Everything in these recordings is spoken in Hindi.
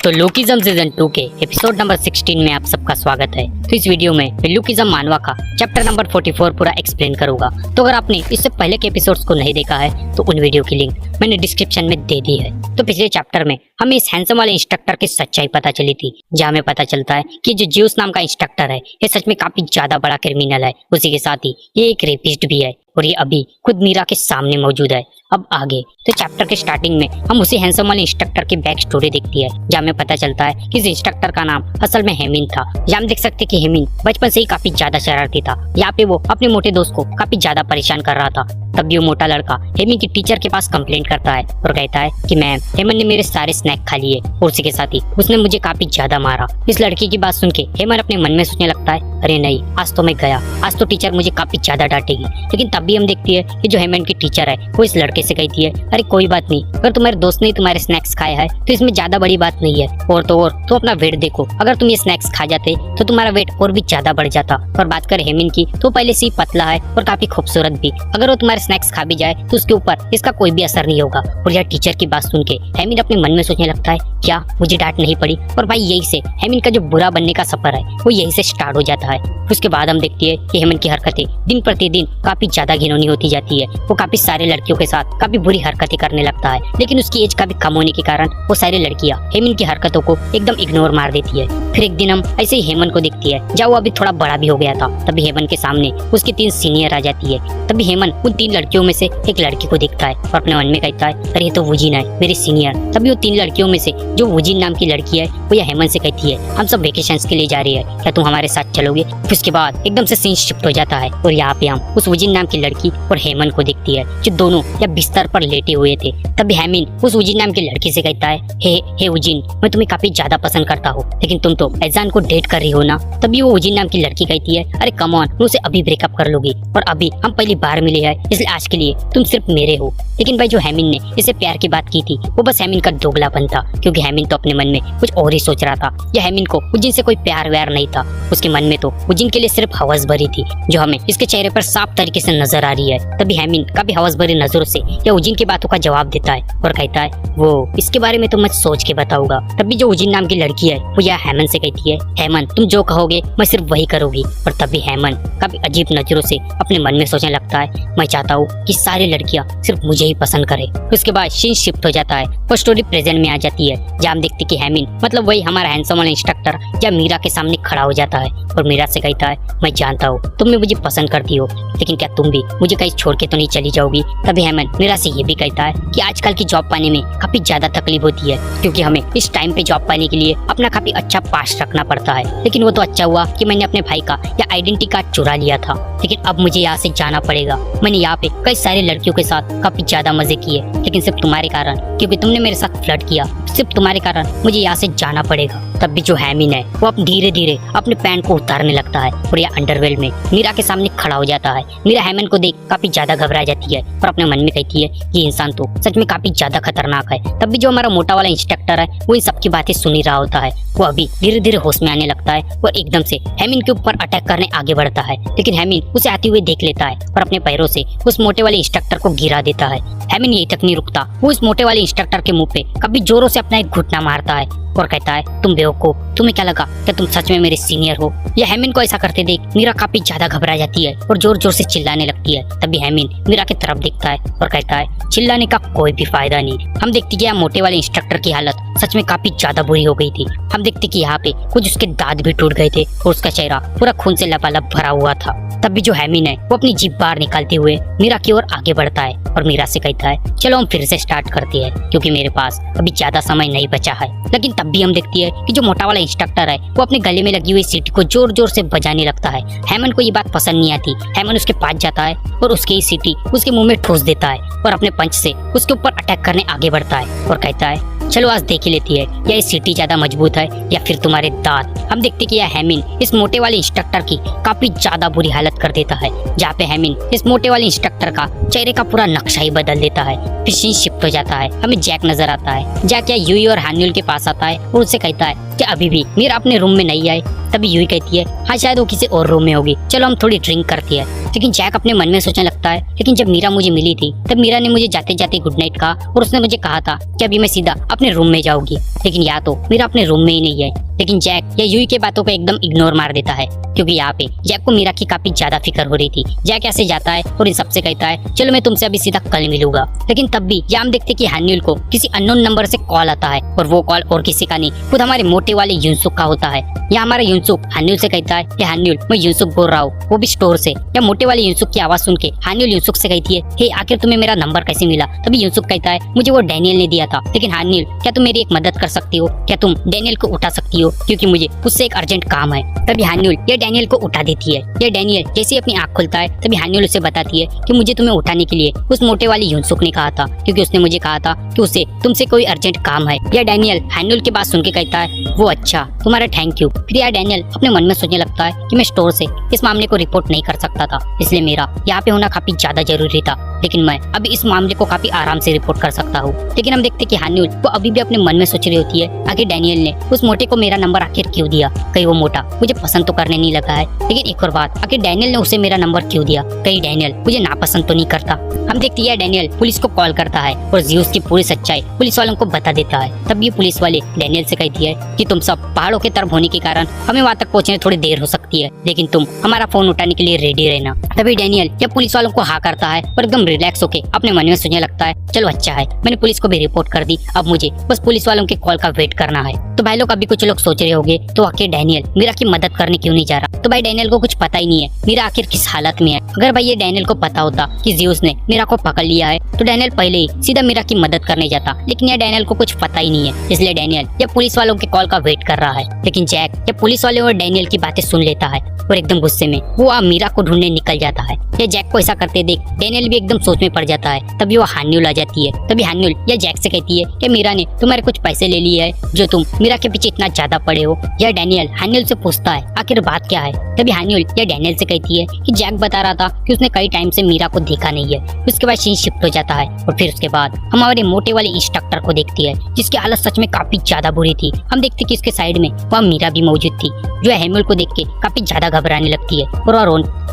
तो लुकिज्म सीजन 2 के एपिसोड नंबर 16 में आप सबका स्वागत है। तो इस वीडियो में मैं लुकिज्म मानवा का चैप्टर नंबर 44 पूरा एक्सप्लेन करूंगा। तो अगर आपने इससे पहले के एपिसोड्स को नहीं देखा है तो उन वीडियो की लिंक मैंने डिस्क्रिप्शन में दे दी है। तो पिछले चैप्टर में हमें इस हैंडसम वाले इंस्ट्रक्टर की सच्चाई पता चली थी, जहाँ हमें पता चलता है कि जो ज्यूस नाम का इंस्ट्रक्टर है ये सच में काफी ज्यादा बड़ा क्रिमिनल है। उसी के साथ ही ये एक रेपिस्ट भी है और ये अभी खुद मीरा के सामने मौजूद है। अब आगे तो चैप्टर के स्टार्टिंग में हम उसी हैंडसम वाले इंस्ट्रक्टर की बैक स्टोरी देखती है, जहाँ हमें पता चलता है कि इस इंस्ट्रक्टर का नाम असल में हेमिन था। जहाँ हम देख सकते हैं कि हेमिन बचपन से ही काफी ज्यादा शरारती था। यहाँ पे वो अपने मोटे दोस्त को काफी ज्यादा परेशान कर रहा था। तब भी वो मोटा लड़का हेमिन की टीचर के पास कंप्लेंट करता है और कहता है कि मैम, हेमन ने मेरे सारे स्नैक खा लिए और उसी के साथ ही उसने मुझे काफी ज्यादा मारा। इस लड़की की बात सुन के हेमन अपने मन में सोचने लगता है, अरे नहीं, आज तो मैं गया, आज तो टीचर मुझे काफी ज्यादा डांटेगी। लेकिन तब भी हम देखती है कि जो हेमन की टीचर है वो इस लड़के से कहती है, अरे कोई बात नहीं, अगर तुम्हारे दोस्त ने तुम्हारे स्नैक्स खाए हैं तो इसमें ज्यादा बड़ी बात नहीं है। और तो अपना वेट देखो, अगर तुम ये स्नैक्स खा जाते तो तुम्हारा वेट और भी ज्यादा बढ़ जाता। और बात कर हेमिन की तो पहले से ही पतला है और काफी खूबसूरत भी, अगर वो तुम्हारे स्नैक्स खा भी जाए तो उसके ऊपर इसका कोई भी असर नहीं होगा। और यह टीचर की बात सुन के हेमिन अपने मन में सोचने लगता है, क्या मुझे डांट नहीं पड़ी। और भाई यही से हेमिन का जो बुरा बनने का सफर है वो यही से स्टार्ट हो जाता है। उसके बाद हम देखती है कि हेमन की हरकतें दिन प्रतिदिन काफी ज्यादा घिनौनी होती जाती है। वो काफी सारे लड़कियों के साथ काफी बुरी हरकतें करने लगता है, लेकिन उसकी एज काफी कम होने के कारण वो सारी लड़कियां हेमन की हरकतों को एकदम इग्नोर मार देती है। फिर एक दिन हम ऐसे ही हेमन को देखती है, जब वो अभी थोड़ा बड़ा भी हो गया था। तभी हेमन के सामने उसकी 3 सीनियर आ जाती है। तभी हेमन उन 3 लड़कियों में से एक लड़की को देखता है और अपने मन में कहता है, अरे ये तो वुजिन है, मेरी सीनियर। तभी वो 3 लड़कियों में से जो वुजिन नाम की लड़की है वो यह हेमन से कहती है, हम सब वेकेशंस के लिए जा रही है, क्या तुम हमारे साथ चलोगे। उसके बाद एकदम से सीन शिफ्ट हो जाता है और यहाँ पे हम उस वुजिन नाम की लड़की और हेमन को देखती है, जो दोनों या बिस्तर पर लेटे हुए थे। तभी हेमिन उस वुजिन नाम की लड़की से कहता है, हे वुजिन, मैं तुम्हें काफी ज्यादा पसंद करता हूँ, लेकिन तुम तो ऐजान को डेट कर रही हो ना। तभी वो वुजिन नाम की लड़की कहती है, अरे कम ऑन, मैं उसे अभी ब्रेकअप कर लूंगी और अभी हम पहली बार मिले हैं, इसलिए आज के लिए तुम सिर्फ मेरे हो। लेकिन भाई जो हेमिन ने इसे प्यार की बात की थी वो बस हेमिन का दोगलापन था, क्योंकि हेमिन तो अपने मन में कुछ और ही सोच रहा था। या हेमिन को वुजिन से कोई प्यार व्यार नहीं था, उसके मन में तो वुजिन के लिए सिर्फ हवस भरी थी, जो हमें इसके चेहरे पर साफ तरीके से नजर आ रही है। तभी हेमिन काफी हवस भरी नजरों से या वुजिन की बातों का जवाब देता है और कहता है, वो इसके बारे में तो मैं सोच के बताऊंगा। तभी जो वुजिन नाम की लड़की है वो यह हेमन से कहती है, हेमन तुम जो कहोगे मैं सिर्फ वही करूंगी। और तभी हेमन काफी अजीब नजरों से अपने मन में सोचने लगता है, मैं चाहता हूँ कि सारी लड़कियां सिर्फ मुझे ही पसंद करे। उसके बाद सीन शिफ्ट हो जाता है और स्टोरी प्रेजेंट में आ जाती है, जहाँ हम देखते कि हेमिन मतलब वही हमारा हैंडसम वाला इंस्ट्रक्टर या मीरा के सामने खड़ा हो जाता है और मीरा से कहता है, मैं जानता हूँ तुम मुझे पसंद करती हो, लेकिन क्या तुम भी मुझे कहीं छोड़ के तो नहीं चली जाओगी। तभी हेमन मीरा से ये भी कहता है कि आजकल की जॉब पाने में काफी ज्यादा तकलीफ होती है, क्योंकि हमें इस टाइम पे जॉब पाने के लिए अपना काफी अच्छा पास रखना पड़ता है। लेकिन वो तो अच्छा हुआ कि मैंने अपने भाई का या आइडेंटिटी कार्ड चुरा लिया था, लेकिन अब मुझे यहाँ से जाना पड़ेगा। मैंने यहाँ पे कई सारी लड़कियों के साथ काफी ज्यादा मजे किए, लेकिन सिर्फ तुम्हारे कारण, क्योंकि तुमने मेरे साथ फ्लर्ट किया, सिर्फ तुम्हारे कारण मुझे यहाँ से जाना पड़ेगा। तब भी जो हेमिन है वो अब धीरे धीरे अपने पैंट को उतारने लगता है और यह अंडरवेयर में मीरा के सामने खड़ा हो जाता है। मीरा हेमन को देख काफी ज्यादा घबरा जाती है और अपने मन में कहती है, ये इंसान तो सच में काफी ज्यादा खतरनाक है। तब भी जो हमारा मोटा वाला इंस्ट्रक्टर है वो इन सबकी बातें सुन ही रहा होता है। वो अभी धीरे धीरे होश में आने लगता है और एकदम से हेमिन के ऊपर अटैक करने आगे बढ़ता है, लेकिन हेमिन उसे आते हुए देख लेता है और अपने पैरों से उस मोटे वाले इंस्ट्रक्टर को गिरा देता है। हेमिन यही तक नहीं रुकता, वो उस मोटे वाले इंस्ट्रक्टर के मुंह पे काफी जोरों से अपना एक घुटना मारता है और कहता है, तुम बेवकूफ, तुम्हें क्या लगा कि तुम सच में मेरे सीनियर हो। यह हेमिन को ऐसा करते देख मीरा काफी ज्यादा घबरा जाती है और जोर जोर से चिल्लाने लगती है। तभी हेमिन मीरा की तरफ देखता है और कहता है, चिल्लाने का कोई भी फायदा नहीं। हम देखते कि मोटे वाले इंस्ट्रक्टर की हालत सच में काफी ज्यादा बुरी हो गई थी। हम देखते कि यहाँ पे कुछ उसके दांत भी टूट गए थे और उसका चेहरा पूरा खून से लबालब भरा हुआ था। तब भी जो हेमिन है वो अपनी जीभ बाहर निकालते हुए मीरा की ओर आगे बढ़ता है और मीरा से कहता है, चलो हम फिर से स्टार्ट करते हैं, क्योंकि मेरे पास अभी ज्यादा समय नहीं बचा है। लेकिन तब भी हम देखती है कि जो मोटा वाला इंस्ट्रक्टर है वो अपने गले में लगी हुई सीटी को जोर जोर से बजाने लगता है। हेमन को ये बात पसंद नहीं आती। हेमन उसके पास जाता है और उसकी ही सीटी उसके मुंह में ठोस देता है और अपने पंच से उसके ऊपर अटैक करने आगे बढ़ता है और कहता है, चलो आज देख ही लेती है या ये सीटी ज्यादा मजबूत है या फिर तुम्हारे दांत। हम देखते कि यह हेमिन इस मोटे वाले इंस्ट्रक्टर की काफी ज्यादा बुरी हालत कर देता है, जहाँ पे हेमिन इस मोटे वाले इंस्ट्रक्टर का चेहरे का पूरा नक्शा ही बदल देता है। फिर सीन शिफ्ट हो जाता है, हमें जैक नजर आता है। जैक या यूई और हान्यूल के पास आता है और उससे कहता है, कि अभी भी मीरा अपने रूम में नहीं आए। तभी यूही कहती है हाँ शायद वो किसी और रूम में होगी, चलो हम थोड़ी ड्रिंक करती है। लेकिन जैक अपने मन में सोचने लगता है लेकिन जब मीरा मुझे मिली थी तब मीरा ने मुझे जाते जाते गुड नाइट कहा और उसने मुझे कहा था कि अभी मैं सीधा अपने रूम में जाऊंगी, लेकिन या तो मीरा अपने रूम में ही नहीं है। लेकिन जैक या यूही के बातों को एकदम इग्नोर मार देता है क्योंकि यहाँ पे जैक को मीरा की काफी ज्यादा फिक्र हो रही थी। जैक ऐसे जाता है और इन सबसे कहता है चलो मैं तुमसे अभी सीधा कल मिलूंगा। लेकिन तब भी यहाँ हम देखते कि हान्युल को किसी अननोन नंबर से कॉल आता है और वो कॉल और किसी का नहीं खुद हमारे मोटे वाले युनसुक का होता है। यहाँ हमारा युनसुक हान्युल से कहता है कि हान्युल मैं युनसुक बोल रहा हूँ, वो भी स्टोर से। या मोटे वाले युनसुक की आवाज सुन के हान्युल युनसुक से कहती है हे आखिर तुम्हें मेरा नंबर कैसे मिला। तभी युनसुक कहता है मुझे वो डैनियल ने दिया था, लेकिन हान्युल क्या तुम मेरी एक मदद कर सकती हो, क्या तुम डैनियल को उठा सकती हो क्योंकि मुझे उससे एक अर्जेंट काम है। तभी हान्युल ये डैनियल को उठा देती है। ये डैनियल जैसे अपनी आंख खुलता है तभी हान्युल उसे बताती है कि मुझे तुम्हें उठाने के लिए उस मोटे वाले युनसुक ने कहा था क्योंकि उसने मुझे कहा था कि उसे तुमसे कोई अर्जेंट काम है। यह डैनियल हान्युल की बात सुन के कहता है वो अच्छा तुम्हारा थैंक यू। फिर यह डैनियल अपने मन में सोचने लगता है कि मैं स्टोर से इस मामले को रिपोर्ट नहीं कर सकता था, इसलिए मेरा यहाँ पे होना काफी ज्यादा जरूरी था, लेकिन मैं अभी इस मामले को काफी आराम से रिपोर्ट कर सकता हूँ। लेकिन हम देखते कि हान्युल वो अभी भी अपने मन में सोच रही होती है आखिर डैनियल ने उस मोटे को मेरा नंबर आखिर क्यों दिया, कहीं वो मोटा मुझे पसंद तो करने नहीं लगा है। लेकिन एक और बात, आखिर डैनियल ने उसे मेरा नंबर क्यों दिया, कहीं डैनियल मुझे नापसंद तो नहीं करता। हम देखते हैं डैनियल पुलिस को कॉल करता है और ज़्यूस की पूरी सच्चाई पुलिस वालों को बता देता है। तब ये पुलिस वाले डैनियल से कहती है कि तुम सब पहाड़ों के तरफ होने के कारण हमें वहाँ तक पहुँचने थोड़ी देर हो सकती है, लेकिन तुम हमारा फोन उठाने के लिए रेडी रहना। तभी डैनियल जब पुलिस वालों को हाँ करता है और एकदम रिलैक्स होके अपने मन में सोचने लगता है चलो अच्छा है मैंने पुलिस को भी रिपोर्ट कर दी, अब मुझे बस पुलिस वालों के कॉल का वेट करना है। तो भाई लोग अभी कुछ लोग सोच रहे होंगे तो आखिर डैनियल मीरा की मदद करने क्यों नहीं जा रहा। तो भाई डैनियल को कुछ पता ही नहीं है मीरा आखिर किस हालत में है। अगर भाई ये डैनियल को पता होता कि ज़्यूस ने मीरा को पकड़ लिया है तो डैनियल पहले ही सीधा मीरा की मदद करने जाता, लेकिन ये डैनियल को कुछ पता ही नहीं है, इसलिए डैनियल ये पुलिस वालों के कॉल का वेट कर रहा है। लेकिन जैक ये पुलिस वाले और डैनियल की बातें सुन लेता है और एकदम गुस्से में वो मीरा को ढूंढने निकल जाता है। ये जैक को ऐसा करते देख डैनियल भी एकदम सोच में पड़ जाता है। तभी वो हान्युल आ जाती है। तभी हान्युल या जैक से कहती है कि मीरा ने तुम्हारे कुछ पैसे ले लिए है जो तुम मीरा के पीछे इतना ज्यादा पड़े हो। यह डैनियल हान्युल से पूछता है आखिर बात क्या है। तभी हान्युल या डैनियल से कहती है कि जैक बता रहा था कि उसने कई टाइम से मीरा को देखा नहीं है। उसके बाद सीन शिफ्ट हो जाता है और फिर उसके बाद हम हमारे मोटे वाले इंस्ट्रक्टर को देखती है जिसकी हालत सच में काफी ज्यादा बुरी थी। हम देखते कि इसके साइड में वह मीरा भी मौजूद थी जो हेमुल को देख के काफी ज्यादा घबराने लगती है और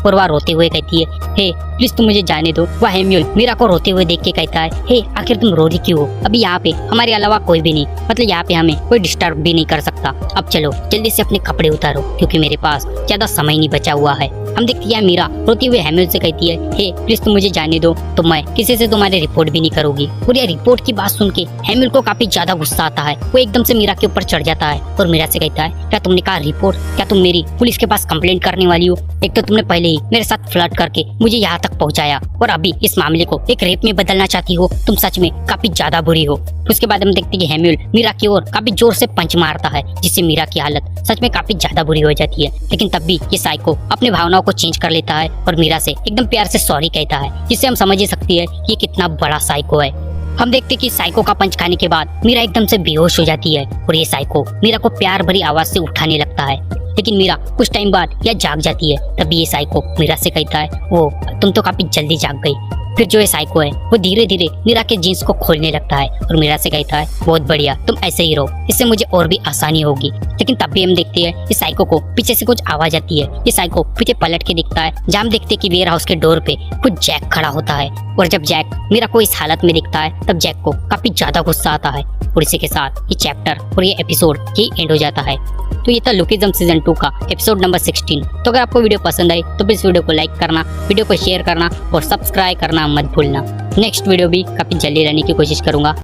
वह रोते हुए कहती है हे प्लीज तुम मुझे जाने दो। वह हेम्यूल मीरा को रोते हुए देख के कहता है हे आखिर तुम रो रही क्यों हो, अभी यहाँ पे हमारे अलावा कोई भी नहीं, मतलब यहाँ पे हमें कोई डिस्टर्ब भी नहीं कर सकता। अब चलो जल्दी से अपने कपड़े उतारो क्योंकि मेरे पास ज्यादा समय नहीं बचा हुआ है। हम देखते हैं मीरा रोती हुए हेम्यूल से कहती है हे प्लीज तुम मुझे जाने दो, तो मैं किसी से तुम्हारी रिपोर्ट भी नहीं करूंगी। और यह रिपोर्ट की बात सुन के हेम्यूल को काफी ज्यादा गुस्सा आता है। वो एकदम से मीरा के ऊपर चढ़ जाता है और मीरा से कहता है क्या तुमने कहा रिपोर्ट, क्या तुम मेरी पुलिस के पास कंप्लेंट करने वाली हो। एक तो तुमने पहले ही मेरे साथ फ्लर्ट करके मुझे यहाँ तक पहुँचाया और अभी इस मामले को एक रेप में बदलना चाहती हो, तुम सच में काफी ज्यादा बुरी हो। उसके बाद हम देखते हैं कि हेम्यूल मीरा की ओर काफी जोर से पंच मारता है जिससे मीरा की हालत सच में काफी ज्यादा बुरी हो जाती है। लेकिन तब भी ये साइको अपने भावनाओं को चेंज कर लेता है और मीरा से एकदम प्यार से सॉरी कहता है, जिससे हम समझ ही सकती है ये कितना बड़ा साइको है। हम देखते कि साइको का पंच खाने के बाद मीरा एकदम से बेहोश हो जाती है और ये साइको मीरा को प्यार भरी आवाज से उठाने लगता है। लेकिन मीरा कुछ टाइम बाद यह जाग जाती है। तभी ये साइको मीरा से कहता है वो तुम तो काफी जल्दी जाग गई। फिर जो ये साइको है वो धीरे धीरे मीरा के जीन्स को खोलने लगता है और मीरा से कहता है बहुत बढ़िया, तुम ऐसे ही रहो, इससे मुझे और भी आसानी होगी। लेकिन तब भी हम देखते हैं इस साइको को पीछे से कुछ आवाज आती है। ये साइको पीछे पलट के दिखता है जहाँ हम देखते हैं कि वेयर हाउस के डोर पे कुछ जैक खड़ा होता है और जब जैक मीरा को इस हालत में दिखता है तब जैक को काफी ज्यादा गुस्सा आता है और इसी के साथ ये चैप्टर और ये एपिसोड ही एंड हो जाता है। तो ये था लुकिज्म सीजन 2 का एपिसोड नंबर 16। तो अगर आपको वीडियो पसंद आई तो प्लीज वीडियो को लाइक करना, वीडियो को शेयर करना और सब्सक्राइब करना मत भूलना। नेक्स्ट वीडियो भी काफी जल्दी लाने की कोशिश करूंगा।